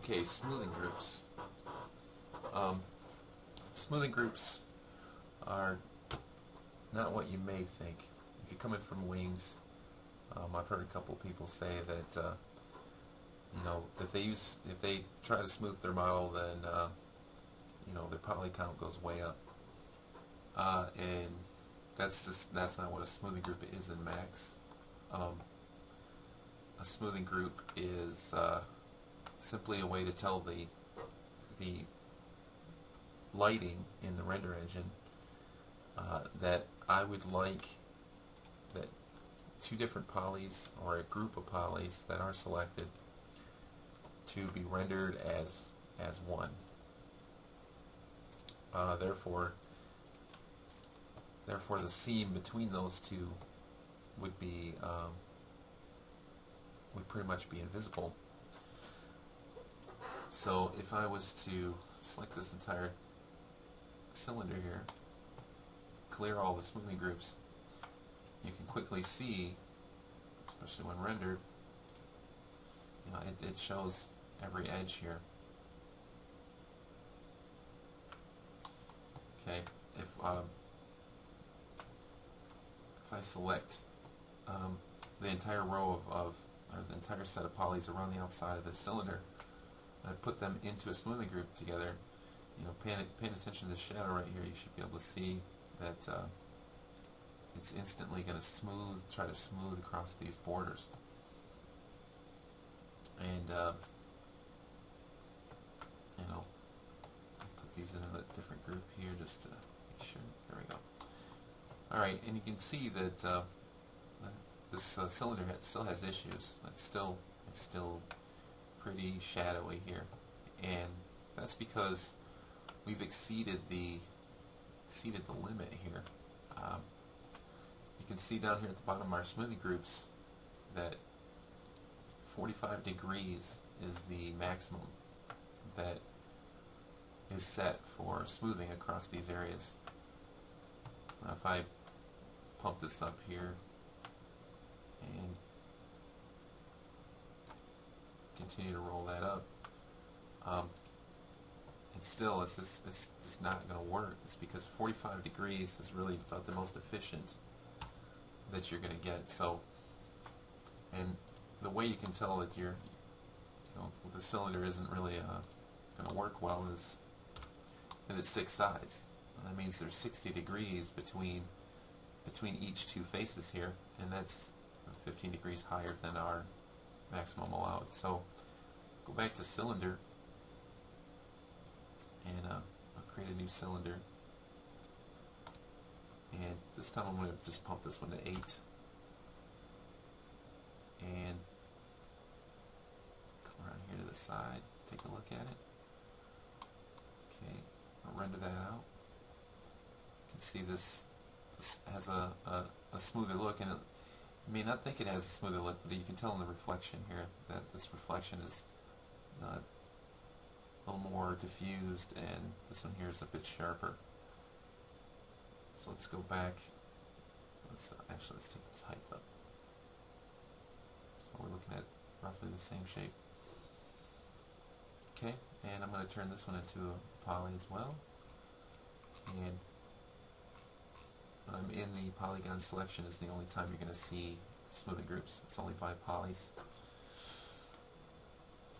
Okay, smoothing groups. Um, Smoothing groups are not what you may think. If you're coming from wings, I've heard a couple of people say that if they try to smooth their model, then their poly count goes way up, and that's not what a smoothing group is in Max. A smoothing group is simply a way to tell the lighting in the render engine that I would like that two different polys or a group of polys that are selected to be rendered as one. Therefore, the seam between those two would pretty much be invisible. So if I was to select this entire cylinder here, clear all the smoothing groups, you can quickly see, especially when rendered, it shows every edge here. Okay, if I select the entire row or the entire set of polys around the outside of this cylinder, and I put them into a smoothing group together, paying attention to the shadow right here, you should be able to see that it's instantly going to try to smooth across these borders. And put these in a different group here just to make sure. There we go. Alright, and you can see that this cylinder still has issues. It's still pretty shadowy here, and that's because we've exceeded the limit here. You can see down here at the bottom of our smoothing groups that 45 degrees is the maximum that is set for smoothing across these areas. Now if I pump this up here and continue to roll that up, it's just not going to work. It's because 45 degrees is really about the most efficient that you're going to get. So, and the way you can tell that the cylinder isn't really going to work well is that it's 6 sides. And that means there's 60 degrees between each two faces here, and that's 15 degrees higher than our maximum allowed. So go back to cylinder, and I'll create a new cylinder, and this time I'm going to just pump this one to 8, and come around here to the side, take a look at it. Okay, I'll render that out. You can see this has a smoother look, and you may not think it has a smoother look, but you can tell in the reflection here that this reflection is a little more diffused, and this one here is a bit sharper. So let's go back. Let's take this height up. So we're looking at roughly the same shape. Okay, and I'm going to turn this one into a poly as well. And when I'm in the polygon selection is the only time you're going to see smoothing groups. It's only by polys.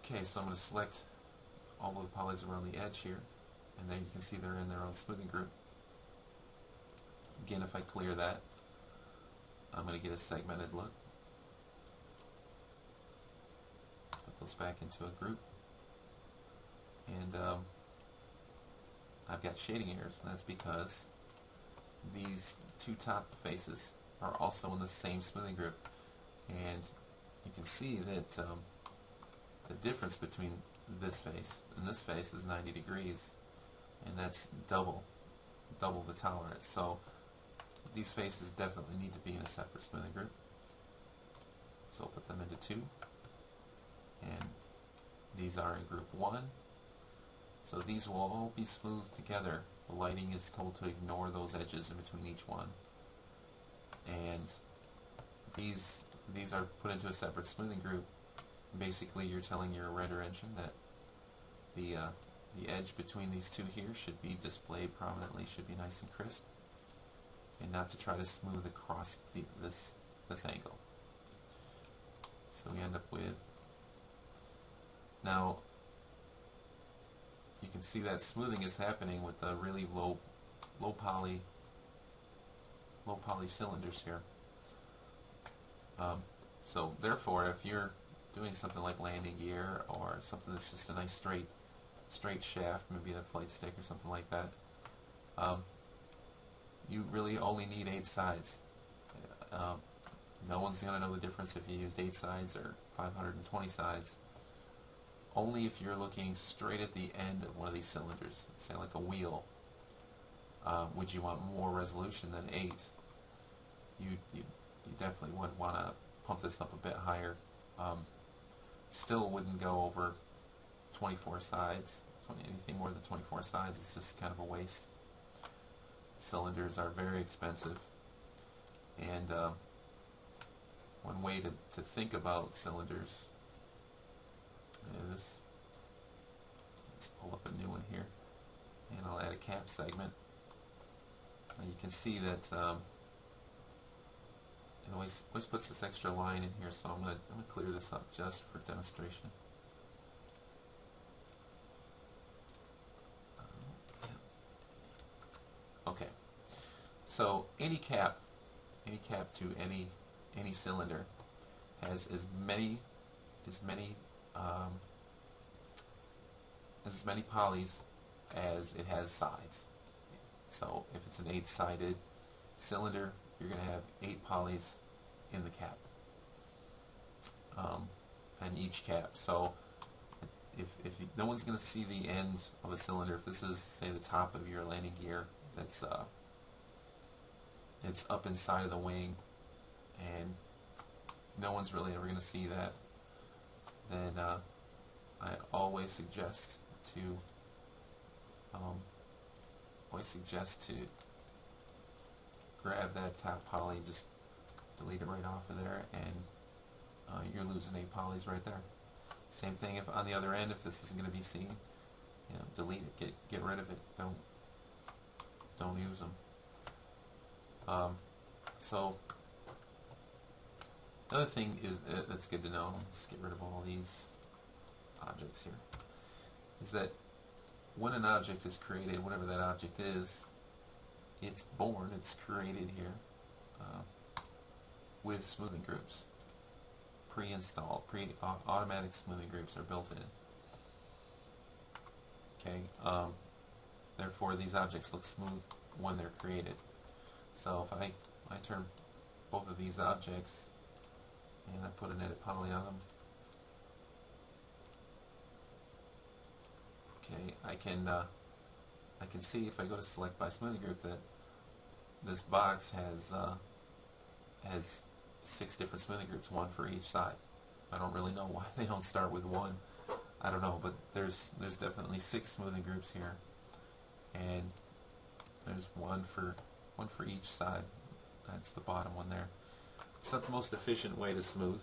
Okay, so I'm going to select all of the polys around the edge here, and then you can see they're in their own smoothing group. Again, if I clear that, I'm going to get a segmented look. Put those back into a group, and I've got shading errors, and that's because these two top faces are also in the same smoothing group, and you can see that the difference between this face and this face is 90 degrees, and that's double the tolerance. So these faces definitely need to be in a separate smoothing group. So I'll put them into 2, and these are in group 1. So these will all be smoothed together. The lighting is told to ignore those edges in between each one, and these are put into a separate smoothing group. Basically, you're telling your render engine that the edge between these two here should be displayed prominently, should be nice and crisp, and not to try to smooth across this angle. So we end up with, now you can see that smoothing is happening with the really low poly cylinders here. So therefore, if you're doing something like landing gear or something that's just a nice straight shaft, maybe a flight stick or something like that, you really only need 8 sides. No one's going to know the difference if you used 8 sides or 520 sides. Only if you're looking straight at the end of one of these cylinders, say like a wheel, would you want more resolution than 8. You definitely would want to pump this up a bit higher. Still wouldn't go over 24 sides. Anything more than 24 sides is just kind of a waste. Cylinders are very expensive, and one way to think about cylinders is, let's pull up a new one here, and I'll add a cap segment. Now you can see that it always puts this extra line in here, so I'm gonna clear this up just for demonstration. Okay, so any cap to any cylinder has as many polys as it has sides. So if it's an 8-sided cylinder, you're going to have 8 polys in the cap, and each cap. So if no one's going to see the end of a cylinder, if this is, say, the top of your landing gear, that's it's up inside of the wing, and no one's really ever going to see that, then I always suggest to grab that top poly, just delete it right off of there, and you're losing 8 polys right there. Same thing if on the other end, if this isn't going to be seen, delete it, get rid of it. Don't use them. So another thing is that's good to know. Let's get rid of all these objects here. Is that when an object is created, whatever that object is, it's born, it's created here with smoothing groups, pre-installed, automatic smoothing groups are built in. Okay. Therefore, these objects look smooth when they're created. So if I turn both of these objects and I put an edit poly on them, okay, I can see if I go to select by smoothing group that this box has 6 different smoothing groups, 1 for each side. I don't really know why they don't start with 1. I don't know, but there's definitely 6 smoothing groups here, and there's one for each side. That's the bottom one there. It's not the most efficient way to smooth.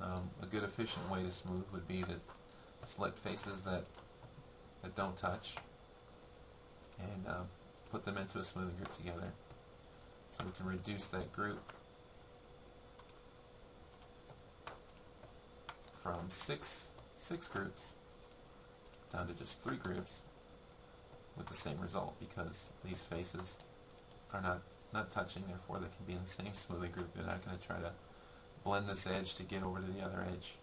A good efficient way to smooth would be to select faces that don't touch and put them into a smoothing group together, so we can reduce that group from six groups down to just 3 groups with the same result, because these faces are not touching, therefore they can be in the same smoothing group. They're not going to try to blend this edge to get over to the other edge.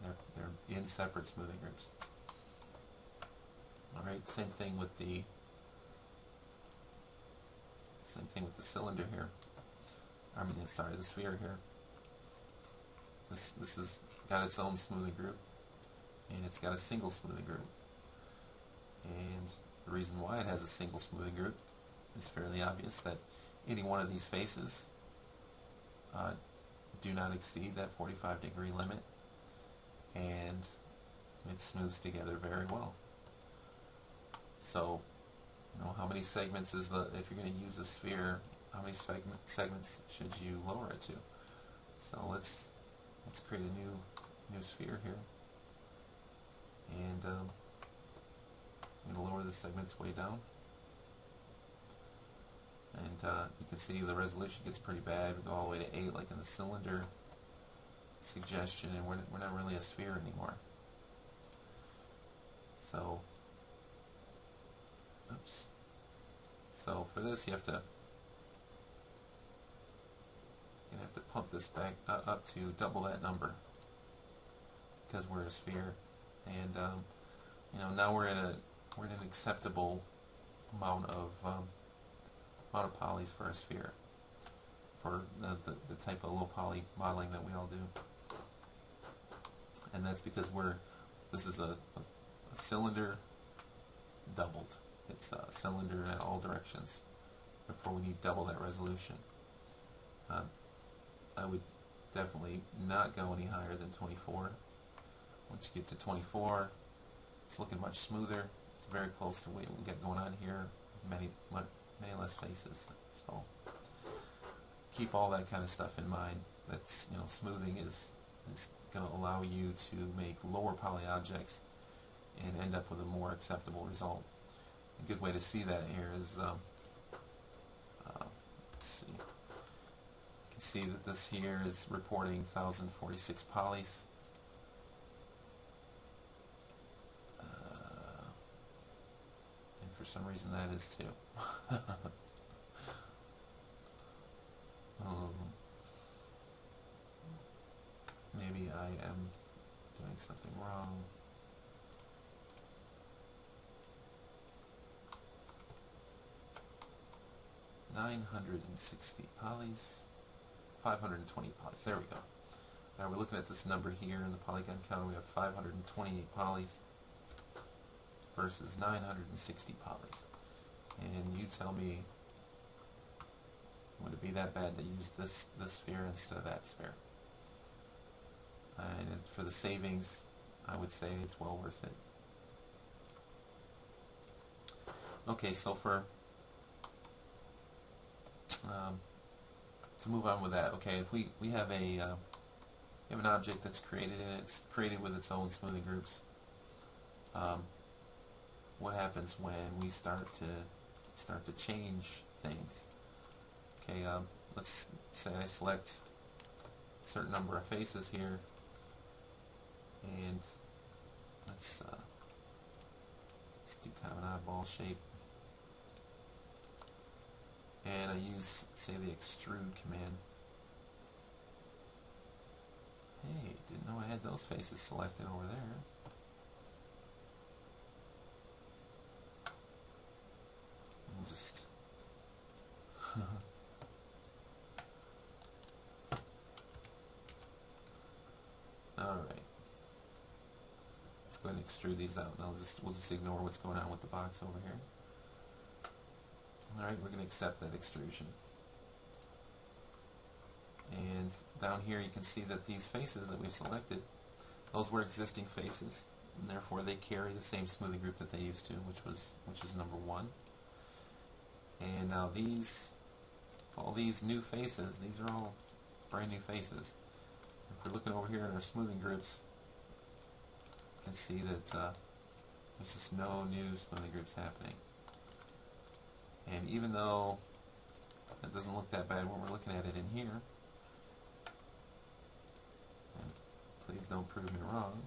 They're in separate smoothing groups. Alright, same thing with the cylinder here. The sphere here. This has got its own smoothing group, and it's got a single smoothing group. And the reason why it has a single smoothing group is fairly obvious, that any one of these faces do not exceed that 45-degree limit, and it smooths together very well. So, how many segments is if you're going to use a sphere, how many segments should you lower it to? So let's create a new sphere here, and this segment's way down. And you can see the resolution gets pretty bad. We go all the way to 8 like in the cylinder suggestion, and we're not really a sphere anymore. So, oops. So for this, you have to pump this back up to double that number because we're a sphere, and you know, now we're in an acceptable amount of polys for a sphere, for the type of low poly modeling that we all do. And that's because this is a cylinder doubled. It's a cylinder in all directions. Therefore, we need double that resolution. I would definitely not go any higher than 24. Once you get to 24, it's looking much smoother. It's very close to what we got going on here. Many less faces. So keep all that kind of stuff in mind. That's, you know, smoothing is going to allow you to make lower poly objects and end up with a more acceptable result. A good way to see that here is, let's see. You can see that this here is reporting 1046 polys. And for some reason that is too. Maybe I am doing something wrong. $960 polys, 520 polys. There we go. Now we're looking at this number here in the polygon counter. We have 528 polys versus 960 polys. And you tell me, would it be that bad to use this sphere instead of that sphere? And for the savings, I would say it's well worth it. Okay, so to move on with that, okay, if we have an object that's created, and it's created with its own smoothing groups. What happens when we start to change things? Okay, let's say I select a certain number of faces here, and let's do kind of an oddball shape, and I use, say, the extrude command. Hey, didn't know I had those faces selected over there. And just alright. Let's go ahead and extrude these out. Now we'll just ignore what's going on with the box over here. Alright, we're going to accept that extrusion. And down here you can see that these faces that we've selected, those were existing faces, and therefore they carry the same smoothing group that they used to, which is number 1. And now all these new faces, these are all brand new faces. If we're looking over here in our smoothing groups, you can see that there's just no new smoothing groups happening. And even though it doesn't look that bad when we're looking at it in here, and please don't prove me wrong,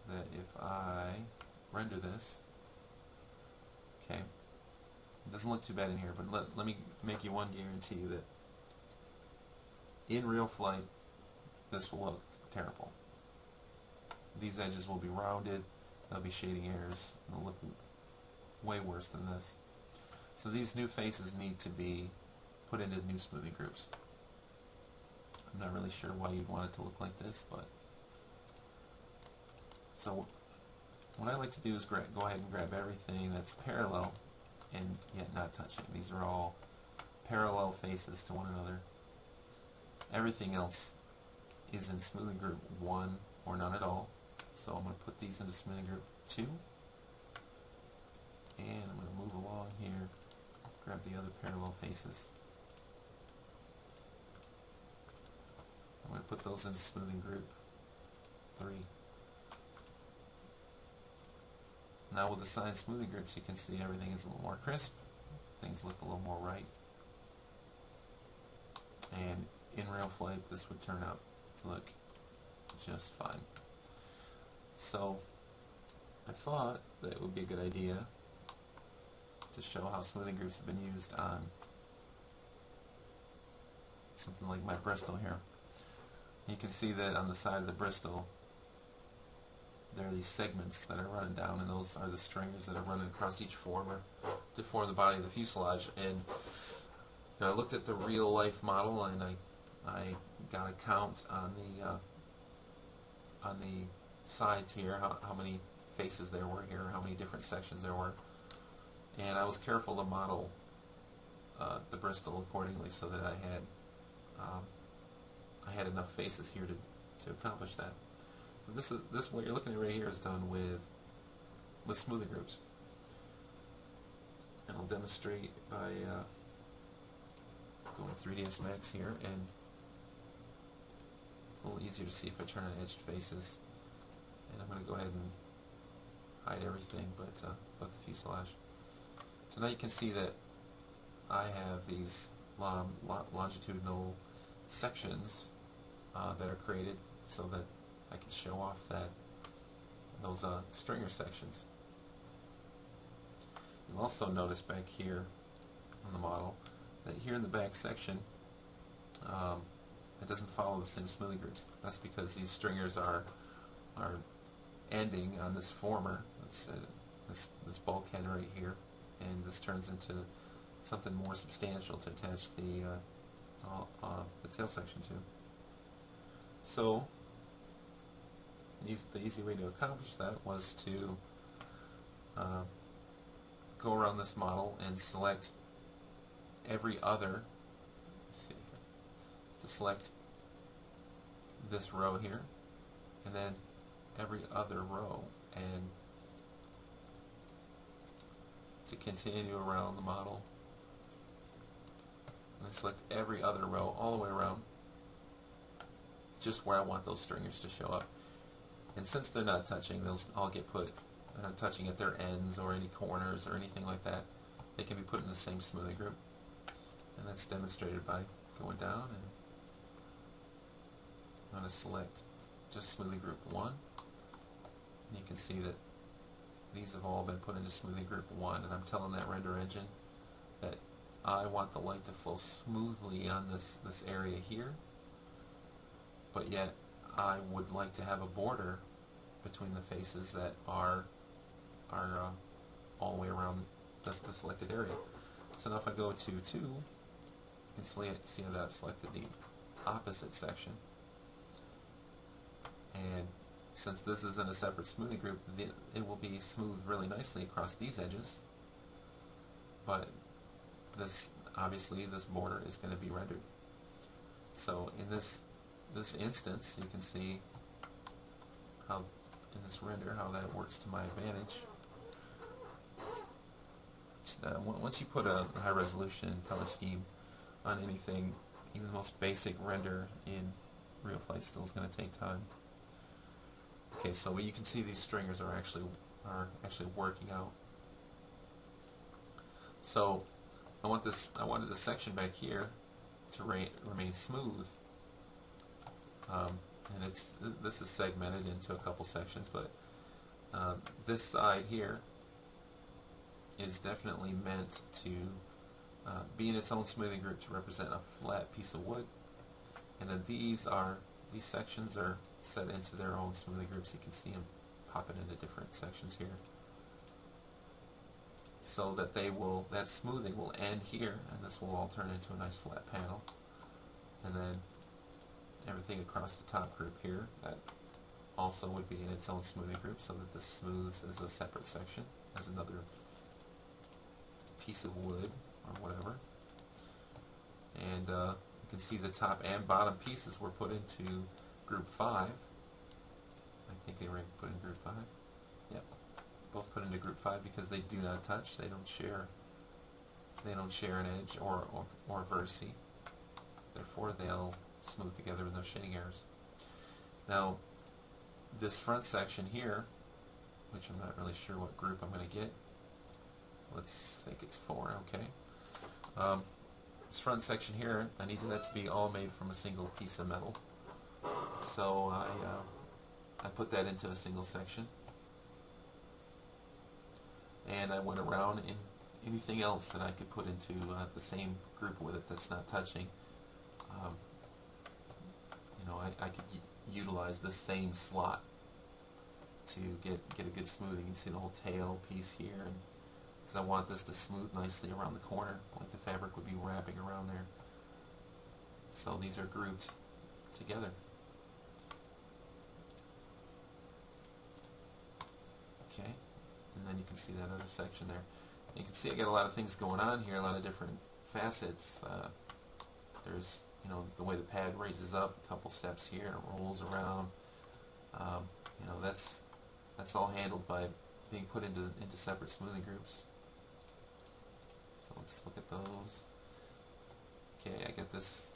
that if I render this, okay, it doesn't look too bad in here, but let me make you one guarantee that in real flight this will look terrible. These edges will be rounded, there'll be shading errors, they'll look way worse than this. So these new faces need to be put into new smoothing groups. I'm not really sure why you'd want it to look like this, but so what I like to do is go ahead and grab everything that's parallel and yet not touching. These are all parallel faces to one another. Everything else is in smoothing group 1 or none at all. So I'm going to put these into smoothing group 2. And I'm going to move along here, grab the other parallel faces. I'm going to put those into smoothing group 3. Now with the signed smoothing groups, you can see everything is a little more crisp. Things look a little more right. And in real flight, this would turn out to look just fine. So I thought that it would be a good idea to show how smoothing groups have been used on something like my Bristol here. You can see that on the side of the Bristol there are these segments that are running down, and those are the stringers that are running across each former to form the body of the fuselage. And I looked at the real life model, and I got a count on the sides here, how many faces there were here, how many different sections there were, and I was careful to model the Bristol accordingly so that I had enough faces here to accomplish that. So this what you're looking at right here is done with smoothing groups, and I'll demonstrate by going to 3ds Max here, and it's a little easier to see if I turn on edged faces. And I'm going to go ahead and hide everything but the fuselage. So now you can see that I have these longitudinal sections that are created so that I can show off those stringer sections. You'll also notice back here on the model that here in the back section it doesn't follow the same smoothing groups. That's because these stringers are ending on this former, this bulkhead right here, and this turns into something more substantial to attach the tail section to. So the easy way to accomplish that was to go around this model and select every other, to select this row here, and then every other row, and to continue around the model and select every other row all the way around, just where I want those stringers to show up. And since they're not touching, those all get put, they're not touching at their ends or any corners or anything like that, they can be put in the same smoothing group. And that's demonstrated by going down, and I'm going to select just smoothing group 1. And you can see that these have all been put into smoothing group 1, and I'm telling that render engine that I want the light to flow smoothly on this area here, but yet I would like to have a border between the faces that are all the way around the selected area. So now if I go to 2, you can see that I've selected the opposite section. And since this is in a separate smoothing group, it will be smoothed really nicely across these edges. But obviously this border is going to be rendered. So in this instance, you can see how in this render how that works to my advantage. Once you put a high resolution color scheme on anything, even the most basic render in real flight still is going to take time. Okay, so you can see these stringers are actually working out. So I wanted this section back here to remain smooth, and this is segmented into a couple sections, but this side here is definitely meant to be in its own smoothing group to represent a flat piece of wood, and then these sections are set into their own smoothing groups. You can see them popping into different sections here, so that that smoothing will end here, and this will all turn into a nice flat panel. And then everything across the top group here, that also would be in its own smoothing group, so that this smooths as a separate section, as another piece of wood or whatever. And you can see the top and bottom pieces were put into group 5. I think they were put in group 5. Yep, both put into group 5 because they do not touch. They don't share an edge or vertice. Therefore, they'll smooth together with no shading errors. Now, this front section here, which I'm not really sure what group I'm going to get. Let's think it's 4, okay. This front section here, I needed that to be all made from a single piece of metal. So I put that into a single section. And I went around in anything else that I could put into the same group with it that's not touching. I could utilize this same slot to get a good smoothing. You see the whole tail piece here, and because I want this to smooth nicely around the corner, like the fabric would be wrapping around there. So these are grouped together. Okay, and then you can see that other section there. You can see I got a lot of things going on here, a lot of different facets. There's the way the pad raises up, a couple steps here, it rolls around. That's all handled by being put into separate smoothing groups. So let's look at those. Okay, I get this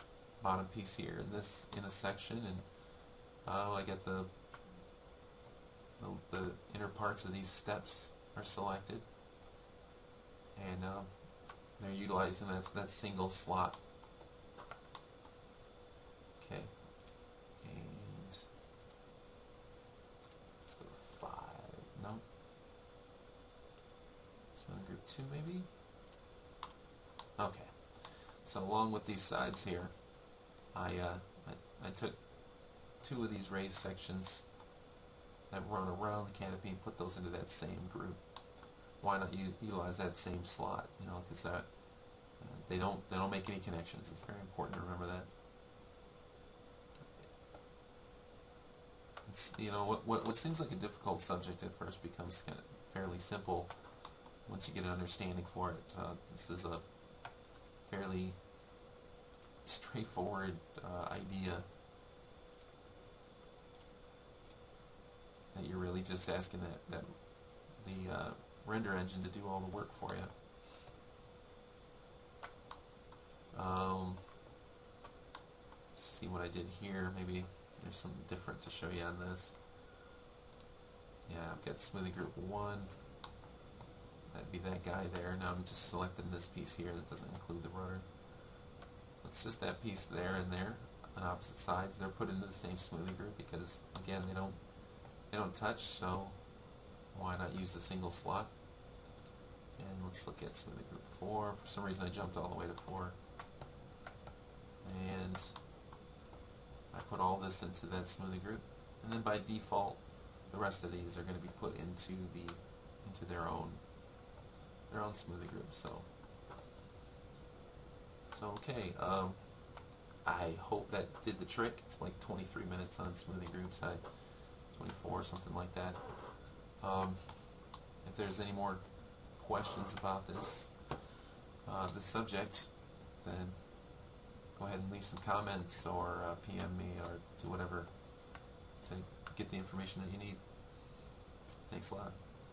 bottom piece here and this in a section, and I get the inner parts of these steps are selected, and they're utilizing that single slot. Okay, and let's go to 5. No, smoothing group 2 maybe. Okay, so along with these sides here, I took 2 of these raised sections that run around the canopy and put those into that same group. Why not utilize that same slot? Because they don't make any connections. It's very important to remember that. It's, what seems like a difficult subject at first becomes kind of fairly simple once you get an understanding for it. This is a fairly straightforward idea that you're really just asking that the render engine to do all the work for you. Let's see what I did here. Maybe there's something different to show you on this. Yeah, I've got smoothing group 1. That'd be that guy there. Now I'm just selecting this piece here that doesn't include the rudder. So it's just that piece there and there on opposite sides. They're put into the same smoothing group because, again, they don't touch, so why not use a single slot? And let's look at smoothing group 4. For some reason I jumped all the way to 4. And I put all this into that smoothing group. And then by default, the rest of these are going to be put into their own smoothing group. So okay. I hope that did the trick. It's like 23 minutes on smoothing groups. 24, something like that. If there's any more questions about this subject, then go ahead and leave some comments or PM me or do whatever to get the information that you need. Thanks a lot.